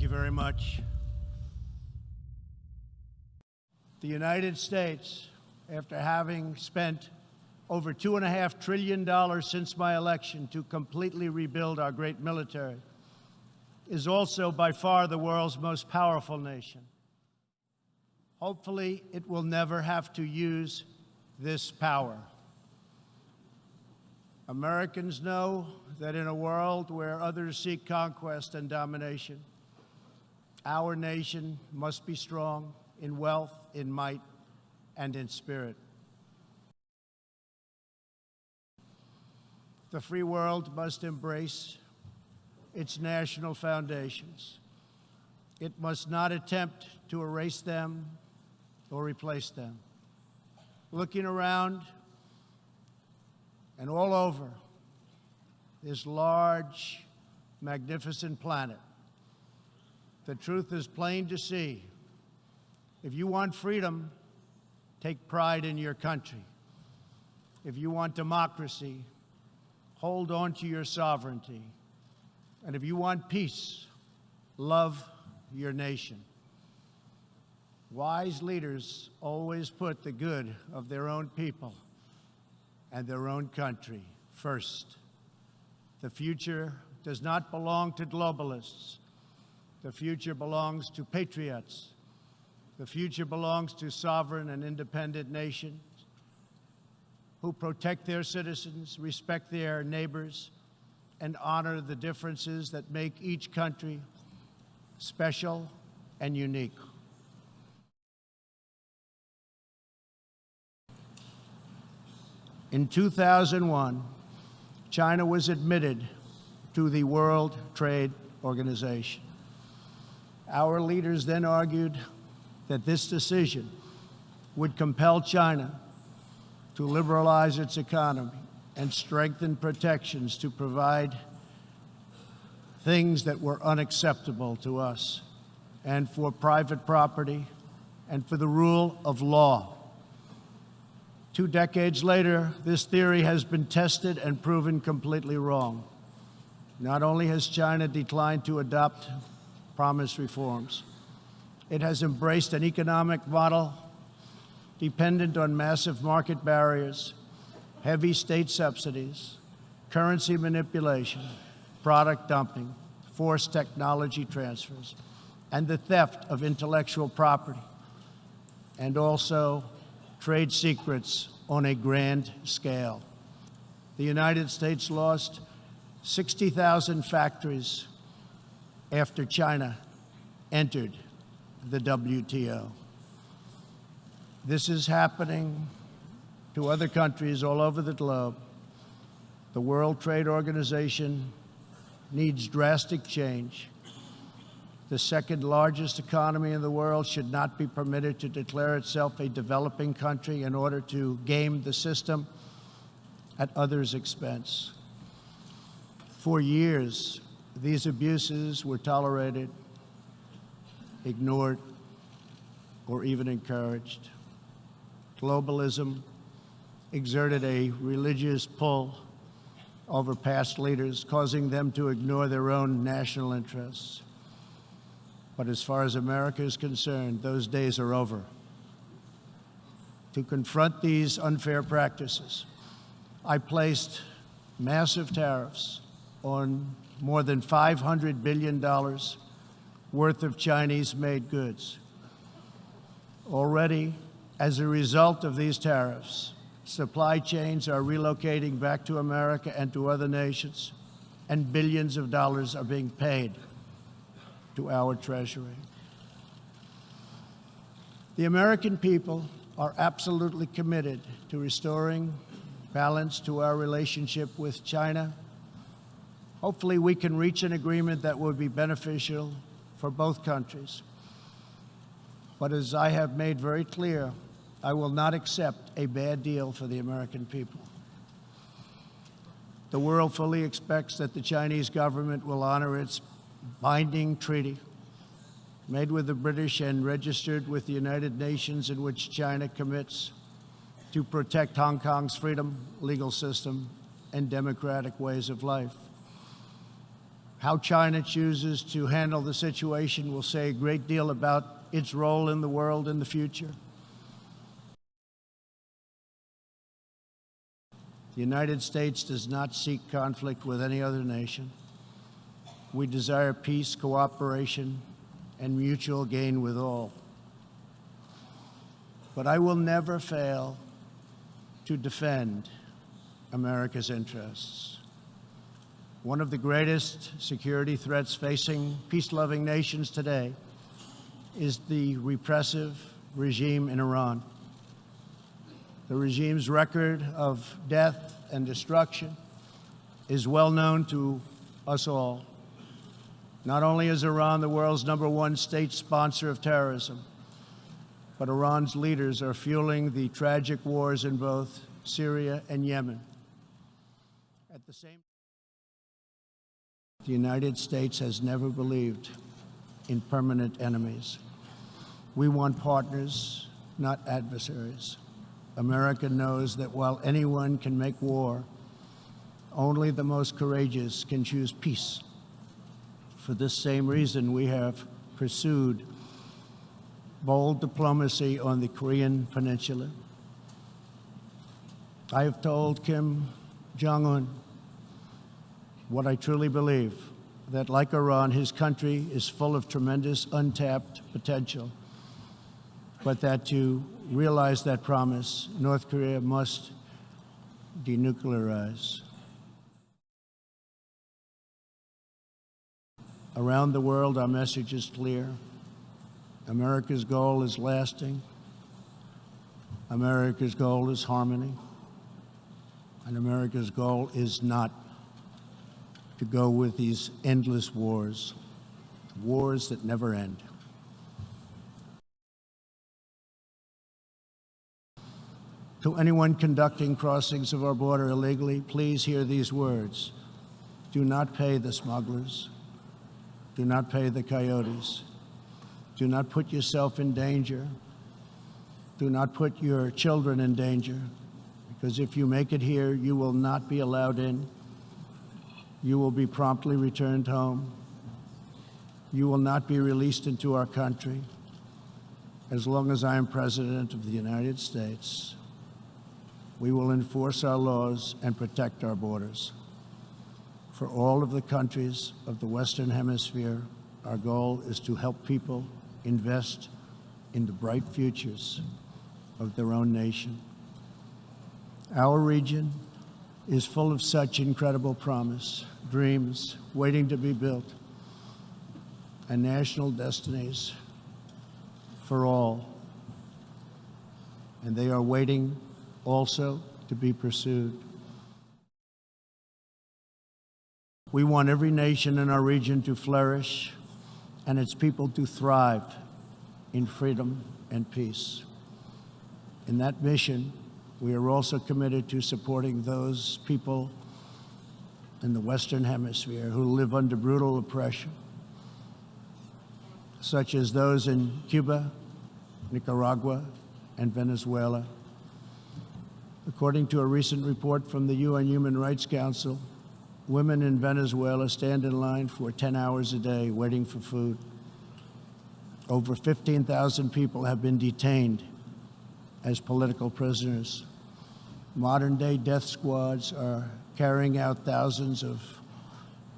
you very much. The United States, after having spent over $2.5 trillion since my election to completely rebuild our great military, is also by far the world's most powerful nation. Hopefully, it will never have to use this power. Americans know that in a world where others seek conquest and domination, our nation must be strong in wealth, in might, and in spirit. The free world must embrace its national foundations. It must not attempt to erase them or replace them. Looking around and all over this large, magnificent planet, the truth is plain to see. If you want freedom, take pride in your country. If you want democracy, hold on to your sovereignty. And if you want peace, love your nation. Wise leaders always put the good of their own people and their own country first. The future does not belong to globalists. The future belongs to patriots. The future belongs to sovereign and independent nations who protect their citizens, respect their neighbors, and honor the differences that make each country special and unique. In 2001, China was admitted to the World Trade Organization. Our leaders then argued that this decision would compel China to liberalize its economy and strengthen protections to provide things that were unacceptable to us, and for private property, and for the rule of law. 2 decades later, this theory has been tested and proven completely wrong. Not only has China declined to adopt promised reforms, it has embraced an economic model dependent on massive market barriers, heavy state subsidies, currency manipulation, product dumping, forced technology transfers, and the theft of intellectual property, and also trade secrets on a grand scale. The United States lost 60,000 factories after China entered the WTO. This is happening to other countries all over the globe. The World Trade Organization needs drastic change. The second largest economy in the world should not be permitted to declare itself a developing country in order to game the system at others' expense. For years, these abuses were tolerated, ignored, or even encouraged. Globalism exerted a religious pull over past leaders, causing them to ignore their own national interests. But as far as America is concerned, those days are over. To confront these unfair practices, I placed massive tariffs on more than $500 billion worth of Chinese-made goods. Already, as a result of these tariffs, supply chains are relocating back to America and to other nations, and billions of dollars are being paid to our Treasury. The American people are absolutely committed to restoring balance to our relationship with China. Hopefully, we can reach an agreement that would be beneficial for both countries. But as I have made very clear, I will not accept a bad deal for the American people. The world fully expects that the Chinese government will honor its binding treaty made with the British and registered with the United Nations, in which China commits to protect Hong Kong's freedom, legal system, and democratic ways of life. How China chooses to handle the situation will say a great deal about its role in the world in the future. The United States does not seek conflict with any other nation. We desire peace, cooperation, and mutual gain with all. But I will never fail to defend America's interests. One of the greatest security threats facing peace-loving nations today is the repressive regime in Iran. The regime's record of death and destruction is well known to us all. Not only is Iran the world's #1 state sponsor of terrorism, but Iran's leaders are fueling the tragic wars in both Syria and Yemen. At the same time, the United States has never believed in permanent enemies. We want partners, not adversaries. America knows that while anyone can make war, only the most courageous can choose peace. For this same reason, we have pursued bold diplomacy on the Korean Peninsula. I have told Kim Jong-un what I truly believe, that like Iran, his country is full of tremendous untapped potential, but that to realize that promise, North Korea must denuclearize. Around the world, our message is clear. America's goal is lasting. America's goal is harmony. And America's goal is not to go with these endless wars, wars that never end. To anyone conducting crossings of our border illegally, please hear these words. Do not pay the smugglers. Do not pay the coyotes. Do not put yourself in danger. Do not put your children in danger, because if you make it here, you will not be allowed in. You will be promptly returned home. You will not be released into our country. As long as I am President of the United States, we will enforce our laws and protect our borders. For all of the countries of the Western Hemisphere, our goal is to help people invest in the bright futures of their own nation. Our region is full of such incredible promise, dreams waiting to be built, and national destinies for all. And they are waiting also to be pursued. We want every nation in our region to flourish and its people to thrive in freedom and peace. In that mission, we are also committed to supporting those people in the Western Hemisphere who live under brutal oppression, such as those in Cuba, Nicaragua, and Venezuela. According to a recent report from the UN Human Rights Council, women in Venezuela stand in line for 10 hours a day waiting for food. Over 15,000 people have been detained as political prisoners. Modern-day death squads are carrying out thousands of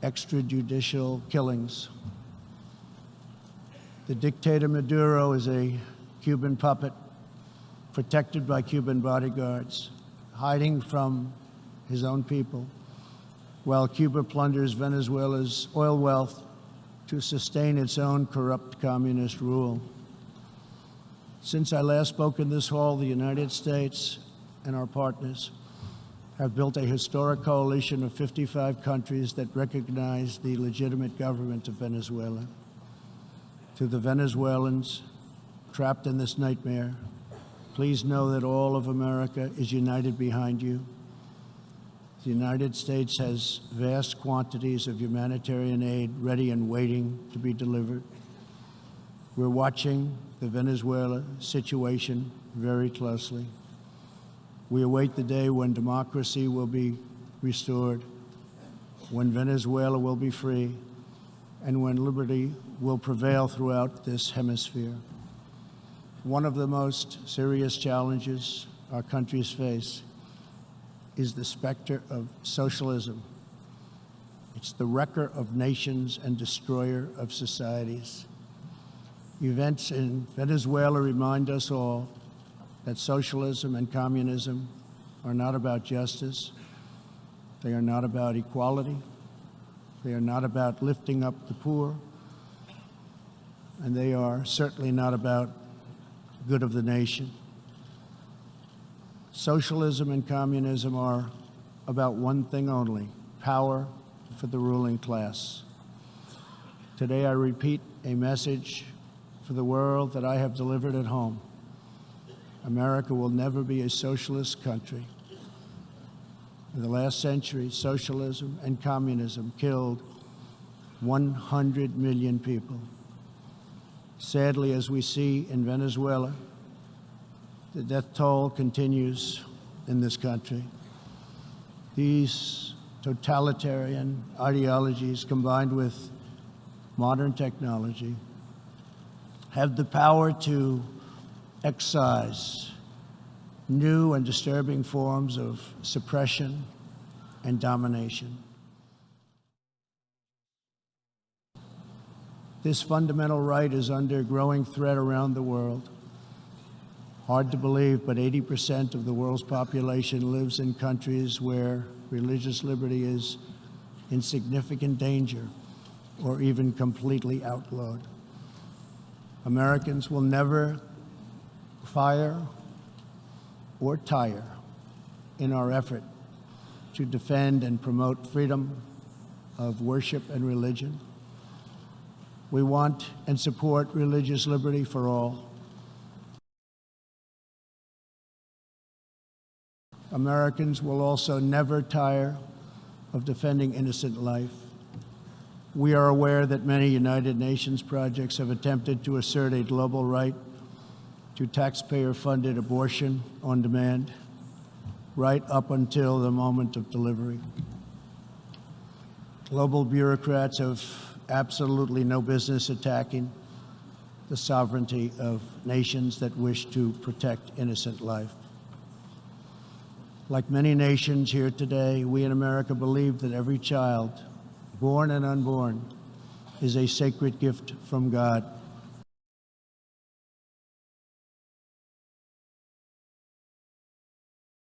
extrajudicial killings. The dictator Maduro is a Cuban puppet protected by Cuban bodyguards, hiding from his own people, while Cuba plunders Venezuela's oil wealth to sustain its own corrupt communist rule. Since I last spoke in this hall, the United States and our partners have built a historic coalition of 55 countries that recognize the legitimate government of Venezuela. To the Venezuelans trapped in this nightmare, please know that all of America is united behind you. The United States has vast quantities of humanitarian aid ready and waiting to be delivered. We're watching the Venezuela situation very closely. We await the day when democracy will be restored when Venezuela will be free and when liberty will prevail throughout this hemisphere. One of the most serious challenges our countries face is the specter of socialism. It's the wrecker of nations and destroyer of societies. Events in Venezuela remind us all that socialism and communism are not about justice. They are not about equality. They are not about lifting up the poor. And they are certainly not about the good of the nation. Socialism and communism are about one thing only: power for the ruling class. Today I repeat a message for the world that I have delivered at home. America will never be a socialist country. In the last century, socialism and communism killed 100 million people. Sadly, as we see in Venezuela, the death toll continues in this country. These totalitarian ideologies, combined with modern technology, have the power to excise new and disturbing forms of suppression and domination. This fundamental right is under growing threat around the world. Hard to believe, but 80% of the world's population lives in countries where religious liberty is in significant danger or even completely outlawed. Americans will never fire or tire in our effort to defend and promote freedom of worship and religion. We want and support religious liberty for all. Americans will also never tire of defending innocent life. We are aware that many United Nations projects have attempted to assert a global right to taxpayer-funded abortion on demand, right up until the moment of delivery. Global bureaucrats have absolutely no business attacking the sovereignty of nations that wish to protect innocent life. Like many nations here today, we in America believe that every child, born and unborn, is a sacred gift from God.